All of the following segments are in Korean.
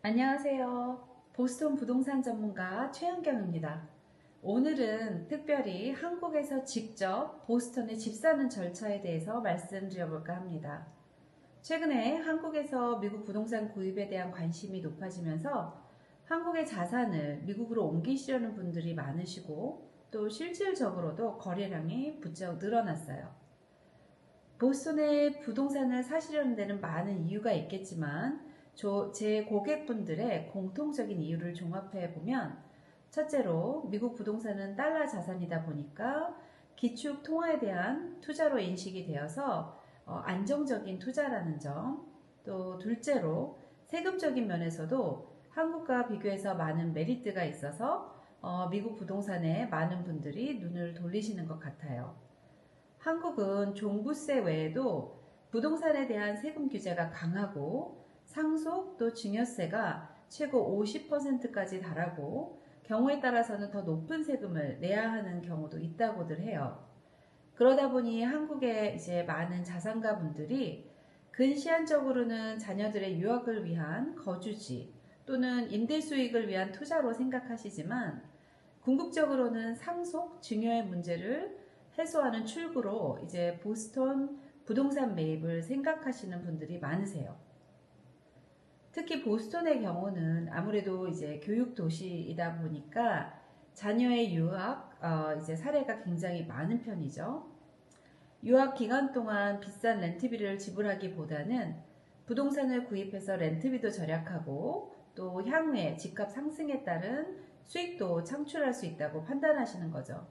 안녕하세요. 보스턴 부동산 전문가 최현경입니다. 오늘은 특별히 한국에서 직접 보스턴에 집 사는 절차에 대해서 말씀드려볼까 합니다. 최근에 한국에서 미국 부동산 구입에 대한 관심이 높아지면서 한국의 자산을 미국으로 옮기시려는 분들이 많으시고 또 실질적으로도 거래량이 부쩍 늘어났어요. 보스턴에 부동산을 사시려는 데는 많은 이유가 있겠지만 제 고객분들의 공통적인 이유를 종합해 보면 첫째로 미국 부동산은 달러 자산이다 보니까 기축 통화에 대한 투자로 인식이 되어서 안정적인 투자라는 점, 또 둘째로 세금적인 면에서도 한국과 비교해서 많은 메리트가 있어서 미국 부동산에 많은 분들이 눈을 돌리시는 것 같아요. 한국은 종부세 외에도 부동산에 대한 세금 규제가 강하고 상속 또 증여세가 최고 50%까지 달하고 경우에 따라서는 더 높은 세금을 내야 하는 경우도 있다고들 해요. 그러다 보니 한국의 이제 많은 자산가 분들이 근시안적으로는 자녀들의 유학을 위한 거주지 또는 임대 수익을 위한 투자로 생각하시지만 궁극적으로는 상속, 증여의 문제를 해소하는 출구로 이제 보스턴 부동산 매입을 생각하시는 분들이 많으세요. 특히 보스턴의 경우는 아무래도 이제 교육 도시이다 보니까 자녀의 유학 이제 사례가 굉장히 많은 편이죠. 유학 기간 동안 비싼 렌트비를 지불하기보다는 부동산을 구입해서 렌트비도 절약하고 또 향후에 집값 상승에 따른 수익도 창출할 수 있다고 판단하시는 거죠.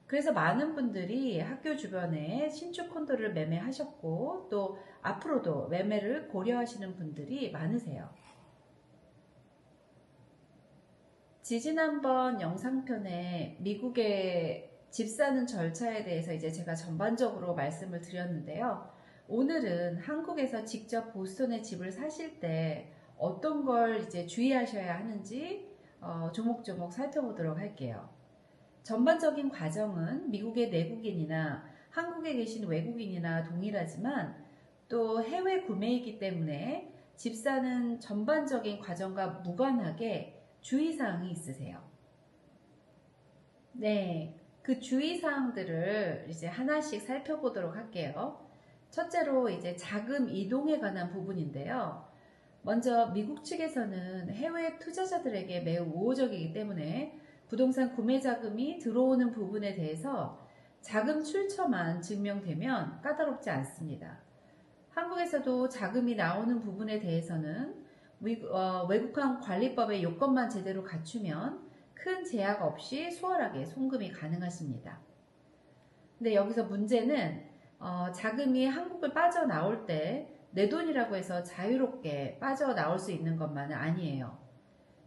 그래서 많은 분들이 학교 주변에 신축 콘도를 매매하셨고 또 앞으로도 매매를 고려하시는 분들이 많으세요. 지지난번 영상편에 미국의 집 사는 절차에 대해서 이제 제가 전반적으로 말씀을 드렸는데요. 오늘은 한국에서 직접 보스턴에 집을 사실 때 어떤 걸 이제 주의하셔야 하는지 조목조목 살펴보도록 할게요. 전반적인 과정은 미국의 내국인이나 한국에 계신 외국인이나 동일하지만 또 해외 구매이기 때문에 집 사는 전반적인 과정과 무관하게 주의사항이 있으세요. 네, 그 주의사항들을 이제 하나씩 살펴보도록 할게요. 첫째로 이제 자금 이동에 관한 부분인데요. 먼저 미국 측에서는 해외 투자자들에게 매우 우호적이기 때문에 부동산 구매 자금이 들어오는 부분에 대해서 자금 출처만 증명되면 까다롭지 않습니다. 한국에서도 자금이 나오는 부분에 대해서는 외국환 관리법의 요건만 제대로 갖추면 큰 제약 없이 수월하게 송금이 가능하십니다. 근데 여기서 문제는 자금이 한국을 빠져나올 때 내 돈이라고 해서 자유롭게 빠져나올 수 있는 것만은 아니에요.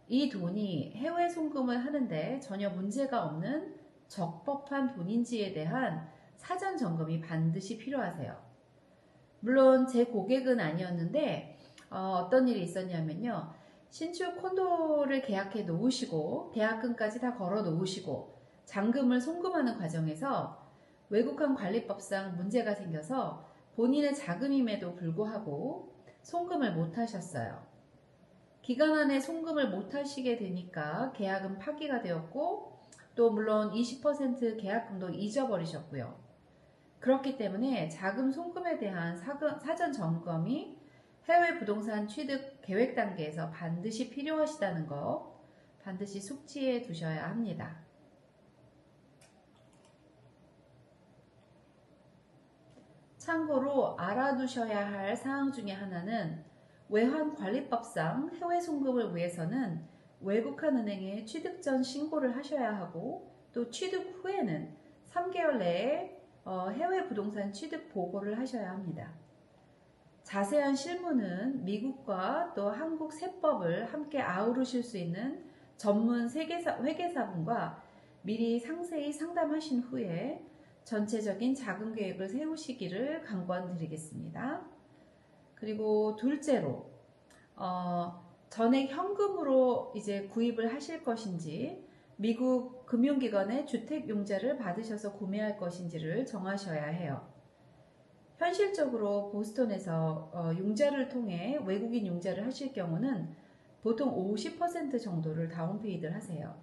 이 돈이 해외 송금을 하는데 전혀 문제가 없는 적법한 돈인지에 대한 사전 점검이 반드시 필요하세요. 물론 제 고객은 아니었는데 어떤 일이 있었냐면요. 신축 콘도를 계약해 놓으시고 계약금까지 다 걸어 놓으시고 잔금을 송금하는 과정에서 외국환 관리법상 문제가 생겨서 본인의 자금임에도 불구하고 송금을 못 하셨어요. 기간 안에 송금을 못 하시게 되니까 계약은 파기가 되었고 또 물론 20% 계약금도 잊어버리셨고요. 그렇기 때문에 자금 송금에 대한 사전 점검이 해외 부동산 취득 계획 단계에서 반드시 필요하시다는 거 반드시 숙지해 두셔야 합니다. 참고로 알아두셔야 할 사항 중에 하나는 외환관리법상 해외 송금을 위해서는 외국한 은행에 취득 전 신고를 하셔야 하고 또 취득 후에는 3개월 내에 해외 부동산 취득 보고를 하셔야 합니다. 자세한 실무는 미국과 또 한국 세법을 함께 아우르실 수 있는 전문 회계사분과 미리 상세히 상담하신 후에 전체적인 자금 계획을 세우시기를 강권드리겠습니다. 그리고 둘째로 전액 현금으로 이제 구입을 하실 것인지 미국 금융기관의 주택용자를 받으셔서 구매할 것인지를 정하셔야 해요. 현실적으로 보스턴에서 융자를 통해 외국인 융자를 하실 경우는 보통 50% 정도를 다운페이드를 하세요.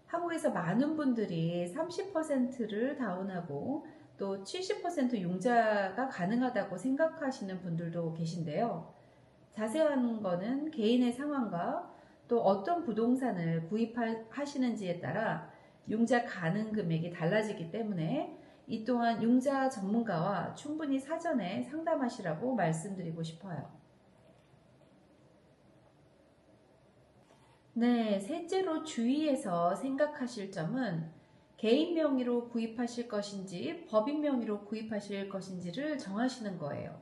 한국에서 많은 분들이 30%를 다운하고 또 70% 융자가 가능하다고 생각하시는 분들도 계신데요. 자세한 거는 개인의 상황과 또 어떤 부동산을 구입하시는지에 따라 융자 가능 금액이 달라지기 때문에 이 또한 융자 전문가와 충분히 사전에 상담하시라고 말씀드리고 싶어요. 네, 셋째로 주의해서 생각하실 점은 개인 명의로 구입하실 것인지 법인 명의로 구입하실 것인지를 정하시는 거예요.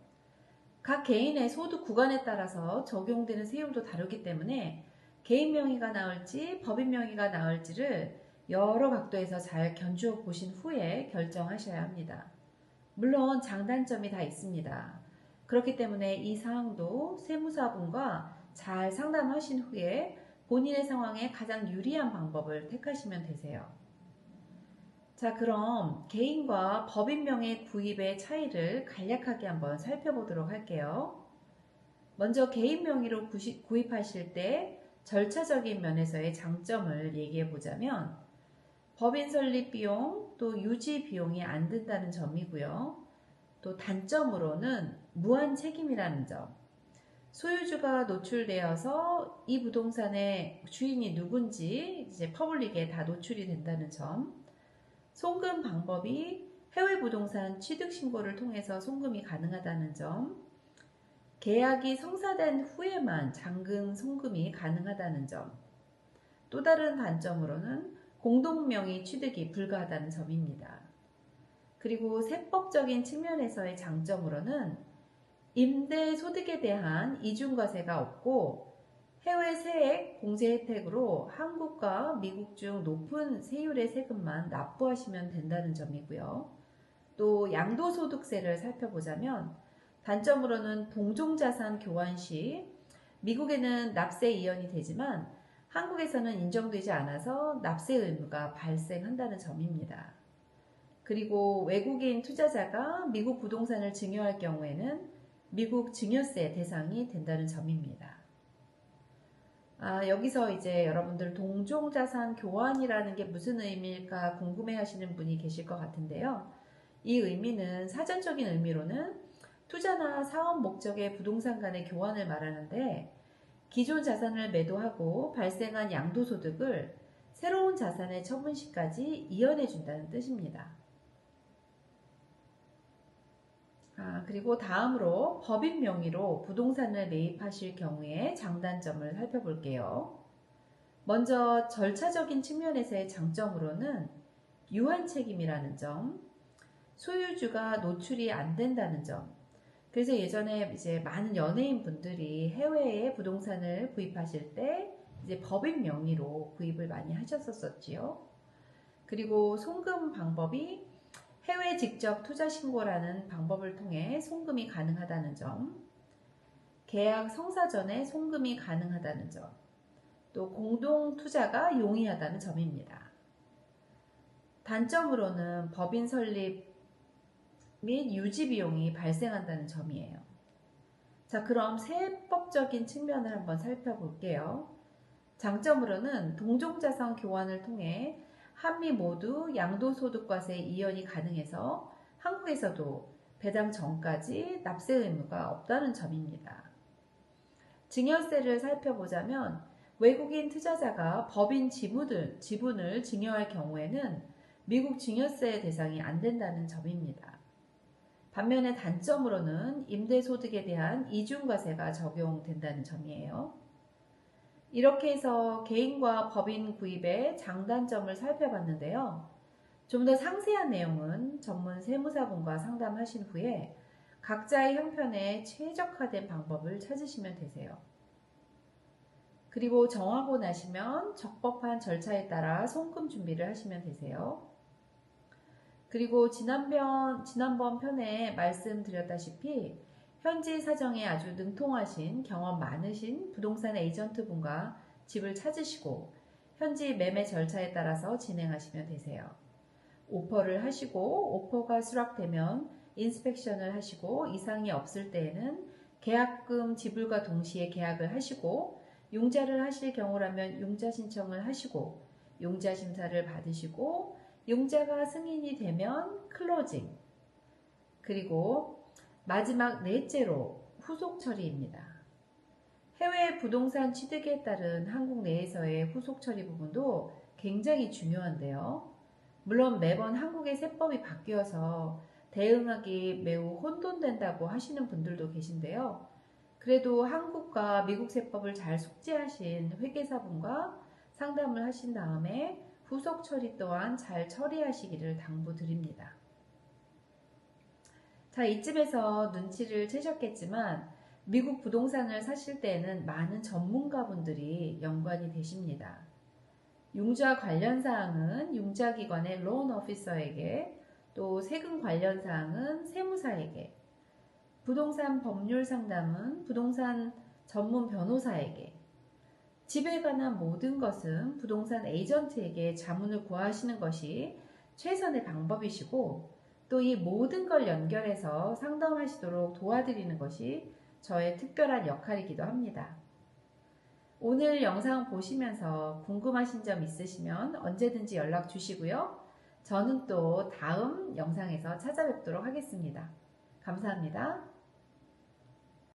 각 개인의 소득 구간에 따라서 적용되는 세율도 다르기 때문에 개인 명의가 나을지 법인 명의가 나을지를 여러 각도에서 잘 견주어 보신 후에 결정하셔야 합니다. 물론 장단점이 다 있습니다. 그렇기 때문에 이 사항도 세무사분과 잘 상담하신 후에 본인의 상황에 가장 유리한 방법을 택하시면 되세요. 자, 그럼 개인과 법인 명의 구입의 차이를 간략하게 한번 살펴보도록 할게요. 먼저 개인 명의로 구입하실 때 절차적인 면에서의 장점을 얘기해 보자면 법인 설립 비용 또 유지 비용이 안 든다는 점이고요. 또 단점으로는 무한 책임이라는 점. 소유주가 노출되어서 이 부동산의 주인이 누군지 이제 퍼블릭에 다 노출이 된다는 점. 송금 방법이 해외 부동산 취득 신고를 통해서 송금이 가능하다는 점. 계약이 성사된 후에만 잔금 송금이 가능하다는 점. 또 다른 단점으로는 공동명의 취득이 불가하다는 점입니다. 그리고 세법적인 측면에서의 장점으로는 임대 소득에 대한 이중과세가 없고 해외 세액 공제 혜택으로 한국과 미국 중 높은 세율의 세금만 납부하시면 된다는 점이고요. 또 양도소득세를 살펴보자면 단점으로는 동종자산 교환 시 미국에는 납세 이연이 되지만 한국에서는 인정되지 않아서 납세 의무가 발생한다는 점입니다. 그리고 외국인 투자자가 미국 부동산을 증여할 경우에는 미국 증여세 대상이 된다는 점입니다. 여기서 이제 여러분들 동종자산 교환이라는 게 무슨 의미일까 궁금해 하시는 분이 계실 것 같은데요. 이 의미는 사전적인 의미로는 투자나 사업 목적의 부동산 간의 교환을 말하는데 기존 자산을 매도하고 발생한 양도소득을 새로운 자산의 처분 시까지 이연해 준다는 뜻입니다. 그리고 다음으로 법인 명의로 부동산을 매입하실 경우에 장단점을 살펴볼게요. 먼저 절차적인 측면에서의 장점으로는 유한 책임이라는 점, 소유주가 노출이 안 된다는 점. 그래서 예전에 이제 많은 연예인 분들이 해외에 부동산을 구입하실 때 이제 법인 명의로 구입을 많이 하셨었지요. 그리고 송금 방법이 해외 직접 투자 신고라는 방법을 통해 송금이 가능하다는 점, 계약 성사 전에 송금이 가능하다는 점, 또 공동 투자가 용이하다는 점입니다. 단점으로는 법인 설립 및 유지 비용이 발생한다는 점이에요. 자, 그럼 세법적인 측면을 한번 살펴볼게요. 장점으로는 동종자산 교환을 통해 한미 모두 양도소득과세 이연이 가능해서 한국에서도 배당 전까지 납세 의무가 없다는 점입니다. 증여세를 살펴보자면 외국인 투자자가 법인 지분을 증여할 경우에는 미국 증여세 대상이 안 된다는 점입니다. 반면에 단점으로는 임대소득에 대한 이중과세가 적용된다는 점이에요. 이렇게 해서 개인과 법인 구입의 장단점을 살펴봤는데요. 좀 더 상세한 내용은 전문 세무사분과 상담하신 후에 각자의 형편에 최적화된 방법을 찾으시면 되세요. 그리고 정하고 나시면 적법한 절차에 따라 송금 준비를 하시면 되세요. 그리고 지난번 편에 말씀드렸다시피 현지 사정에 아주 능통하신 경험 많으신 부동산 에이전트분과 집을 찾으시고 현지 매매 절차에 따라서 진행하시면 되세요. 오퍼를 하시고 오퍼가 수락되면 인스펙션을 하시고 이상이 없을 때에는 계약금 지불과 동시에 계약을 하시고 용자를 하실 경우라면 용자 신청을 하시고 용자 심사를 받으시고 용자가 승인이 되면 클로징, 그리고 마지막 넷째로 후속 처리입니다. 해외 부동산 취득에 따른 한국 내에서의 후속 처리 부분도 굉장히 중요한데요. 물론 매번 한국의 세법이 바뀌어서 대응하기 매우 혼돈된다고 하시는 분들도 계신데요. 그래도 한국과 미국 세법을 잘 숙지하신 회계사분과 상담을 하신 다음에 후속 처리 또한 잘 처리하시기를 당부드립니다. 자, 이쯤에서 눈치를 채셨겠지만 미국 부동산을 사실 때에는 많은 전문가분들이 연관이 되십니다. 융자 관련 사항은 융자기관의 론 오피서에게, 또 세금 관련 사항은 세무사에게, 부동산 법률 상담은 부동산 전문 변호사에게, 집에 관한 모든 것은 부동산 에이전트에게 자문을 구하시는 것이 최선의 방법이시고, 또 이 모든 걸 연결해서 상담하시도록 도와드리는 것이 저의 특별한 역할이기도 합니다. 오늘 영상 보시면서 궁금하신 점 있으시면 언제든지 연락 주시고요. 저는 또 다음 영상에서 찾아뵙도록 하겠습니다. 감사합니다.